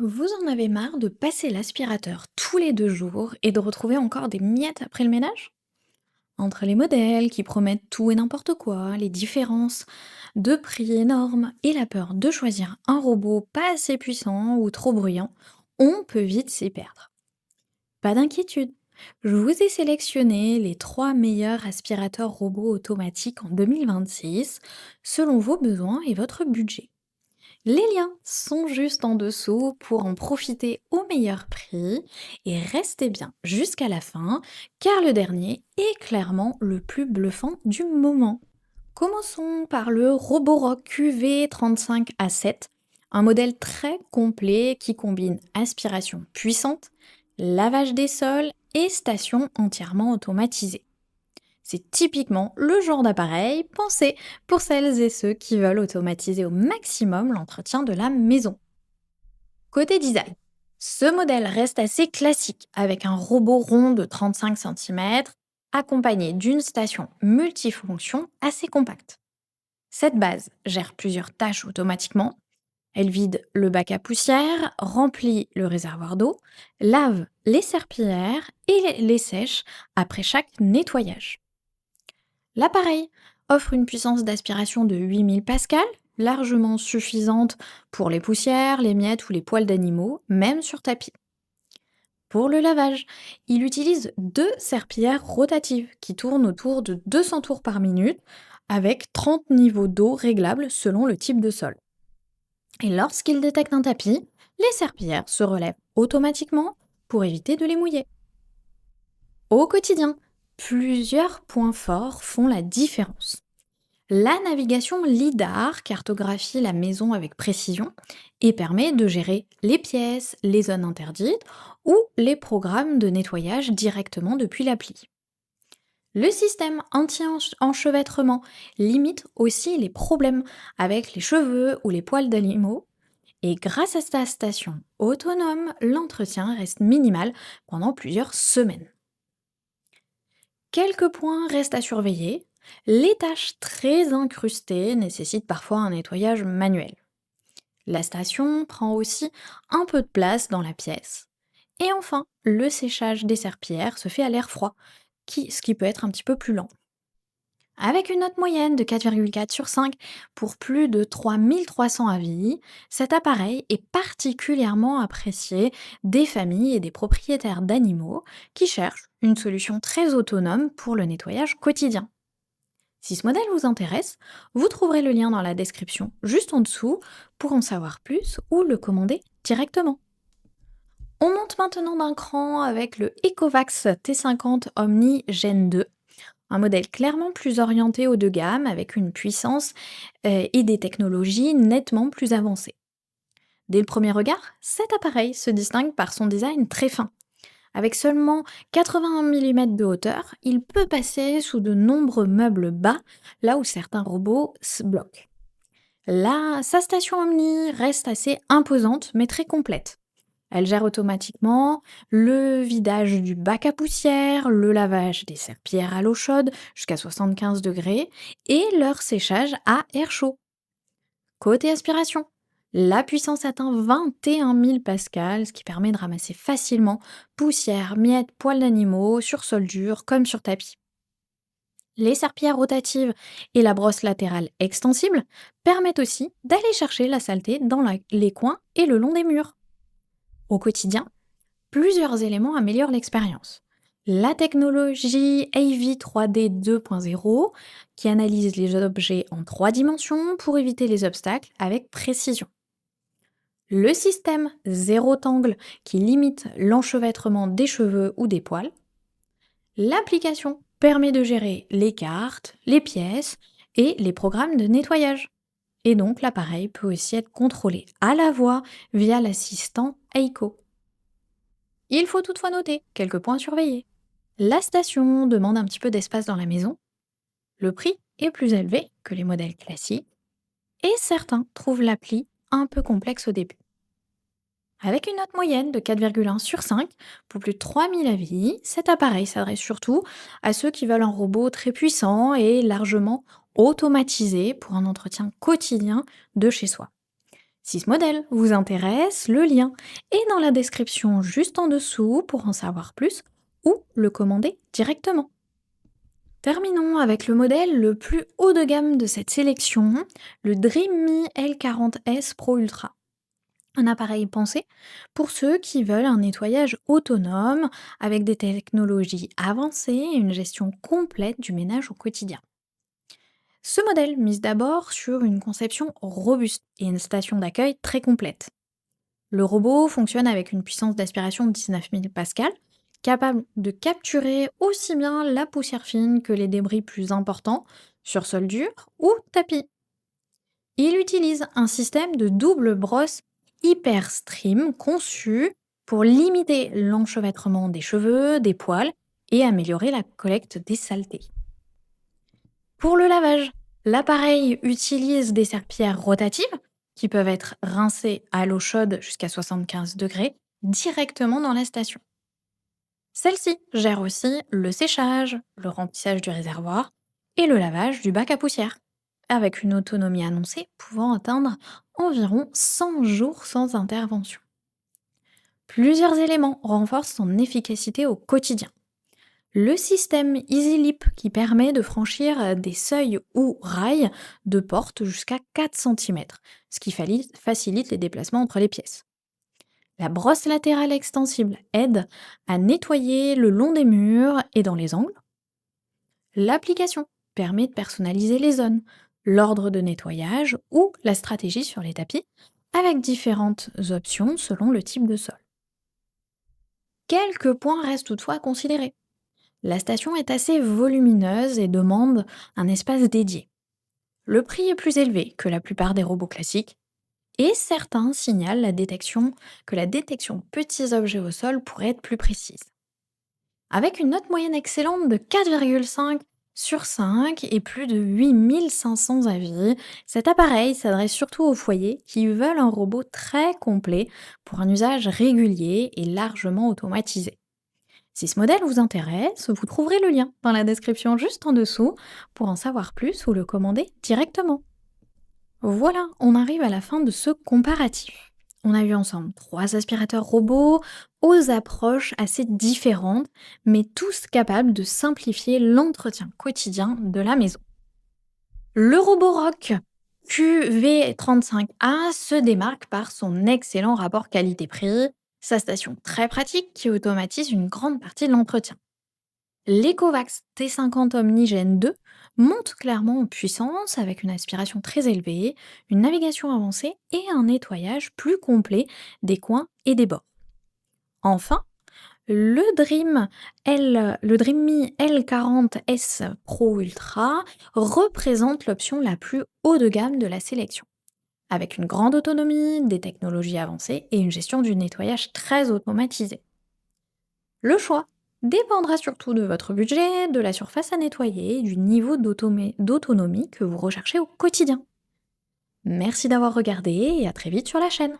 Vous en avez marre de passer l'aspirateur tous les 2 jours et de retrouver encore des miettes après le ménage? Entre les modèles qui promettent tout et n'importe quoi, les différences de prix énormes et la peur de choisir un robot pas assez puissant ou trop bruyant, on peut vite s'y perdre. Pas d'inquiétude. Je vous ai sélectionné les 3 meilleurs aspirateurs robots automatiques en 2026 selon vos besoins et votre budget. Les liens sont juste en dessous pour en profiter au meilleur prix et restez bien jusqu'à la fin car le dernier est clairement le plus bluffant du moment. Commençons par le Roborock QV35A7, un modèle très complet qui combine aspiration puissante, lavage des sols et station entièrement automatisée. C'est typiquement le genre d'appareil pensé pour celles et ceux qui veulent automatiser au maximum l'entretien de la maison. Côté design, ce modèle reste assez classique avec un robot rond de 35 cm accompagné d'une station multifonction assez compacte. Cette base gère plusieurs tâches automatiquement. Elle vide le bac à poussière, remplit le réservoir d'eau, lave les serpillères et les sèche après chaque nettoyage. L'appareil offre une puissance d'aspiration de 8000 pascal, largement suffisante pour les poussières, les miettes ou les poils d'animaux, même sur tapis. Pour le lavage, il utilise 2 serpillères rotatives qui tournent autour de 200 tours par minute avec 30 niveaux d'eau réglables selon le type de sol. Et lorsqu'il détecte un tapis, les serpillères se relèvent automatiquement pour éviter de les mouiller. Au quotidien, plusieurs points forts font la différence. La navigation LIDAR cartographie la maison avec précision et permet de gérer les pièces, les zones interdites ou les programmes de nettoyage directement depuis l'appli. Le système anti-enchevêtrement limite aussi les problèmes avec les cheveux ou les poils d'animaux et grâce à sa station autonome, l'entretien reste minimal pendant plusieurs semaines. Quelques points restent à surveiller. Les tâches très incrustées nécessitent parfois un nettoyage manuel. La station prend aussi un peu de place dans la pièce. Et enfin, le séchage des serpillères se fait à l'air froid, ce qui peut être un petit peu plus lent. Avec une note moyenne de 4,4 sur 5 pour plus de 3300 avis, cet appareil est particulièrement apprécié des familles et des propriétaires d'animaux qui cherchent une solution très autonome pour le nettoyage quotidien. Si ce modèle vous intéresse, vous trouverez le lien dans la description juste en dessous pour en savoir plus ou le commander directement. On monte maintenant d'un cran avec le Ecovacs T50 Omni Gen 2, un modèle clairement plus orienté haut de gamme avec une puissance et des technologies nettement plus avancées. Dès le premier regard, cet appareil se distingue par son design très fin. Avec seulement 81 mm de hauteur, il peut passer sous de nombreux meubles bas, là où certains robots se bloquent. Là, sa station Omni reste assez imposante mais très complète. Elle gère automatiquement le vidage du bac à poussière, le lavage des serpillères à l'eau chaude jusqu'à 75 degrés et leur séchage à air chaud. Côté aspiration, la puissance atteint 21 000 pascal, ce qui permet de ramasser facilement poussière, miettes, poils d'animaux sur sol dur comme sur tapis. Les serpillères rotatives et la brosse latérale extensible permettent aussi d'aller chercher la saleté dans les coins et le long des murs. Au quotidien, plusieurs éléments améliorent l'expérience. La technologie AV 3D 2.0 qui analyse les objets en 3 dimensions pour éviter les obstacles avec précision. Le système zéro tangle qui limite l'enchevêtrement des cheveux ou des poils. L'application permet de gérer les cartes, les pièces et les programmes de nettoyage. Et donc l'appareil peut aussi être contrôlé à la voix via l'assistant Eiko. Il faut toutefois noter quelques points surveillés. La station demande un petit peu d'espace dans la maison, le prix est plus élevé que les modèles classiques, et certains trouvent l'appli un peu complexe au début. Avec une note moyenne de 4,1 sur 5 pour plus de 3000 avis, cet appareil s'adresse surtout à ceux qui veulent un robot très puissant et largement automatisé pour un entretien quotidien de chez soi. Si ce modèle vous intéresse, le lien est dans la description juste en dessous pour en savoir plus ou le commander directement. Terminons avec le modèle le plus haut de gamme de cette sélection, le Dreamy L40S Pro Ultra. Un appareil pensé pour ceux qui veulent un nettoyage autonome avec des technologies avancées et une gestion complète du ménage au quotidien. Ce modèle mise d'abord sur une conception robuste et une station d'accueil très complète. Le robot fonctionne avec une puissance d'aspiration de 19 000 pascal, capable de capturer aussi bien la poussière fine que les débris plus importants sur sol dur ou tapis. Il utilise un système de double brosse hyper stream conçu pour limiter l'enchevêtrement des cheveux, des poils et améliorer la collecte des saletés. Pour le lavage, l'appareil utilise des serpillères rotatives qui peuvent être rincées à l'eau chaude jusqu'à 75 degrés directement dans la station. Celle-ci gère aussi le séchage, le remplissage du réservoir et le lavage du bac à poussière, avec une autonomie annoncée pouvant atteindre environ 100 jours sans intervention. Plusieurs éléments renforcent son efficacité au quotidien. Le système EasyLip qui permet de franchir des seuils ou rails de porte jusqu'à 4 cm, ce qui facilite les déplacements entre les pièces. La brosse latérale extensible aide à nettoyer le long des murs et dans les angles. L'application permet de personnaliser les zones, l'ordre de nettoyage ou la stratégie sur les tapis, avec différentes options selon le type de sol. Quelques points restent toutefois à considérer. La station est assez volumineuse et demande un espace dédié. Le prix est plus élevé que la plupart des robots classiques et certains signalent que la détection petits objets au sol pourrait être plus précise. Avec une note moyenne excellente de 4,5 sur 5 et plus de 8500 avis, cet appareil s'adresse surtout aux foyers qui veulent un robot très complet pour un usage régulier et largement automatisé. Si ce modèle vous intéresse, vous trouverez le lien dans la description juste en dessous pour en savoir plus ou le commander directement. Voilà, on arrive à la fin de ce comparatif. On a vu ensemble 3 aspirateurs robots aux approches assez différentes, mais tous capables de simplifier l'entretien quotidien de la maison. Le Roborock QV35A se démarque par son excellent rapport qualité-prix, sa station très pratique qui automatise une grande partie de l'entretien. L'Ecovacs T50 Omnigène 2 monte clairement en puissance avec une aspiration très élevée, une navigation avancée et un nettoyage plus complet des coins et des bords. Enfin, le Dreamy L40S Pro Ultra représente l'option la plus haut de gamme de la sélection, avec une grande autonomie, des technologies avancées et une gestion du nettoyage très automatisée. Le choix dépendra surtout de votre budget, de la surface à nettoyer et du niveau d'autonomie que vous recherchez au quotidien. Merci d'avoir regardé et à très vite sur la chaîne.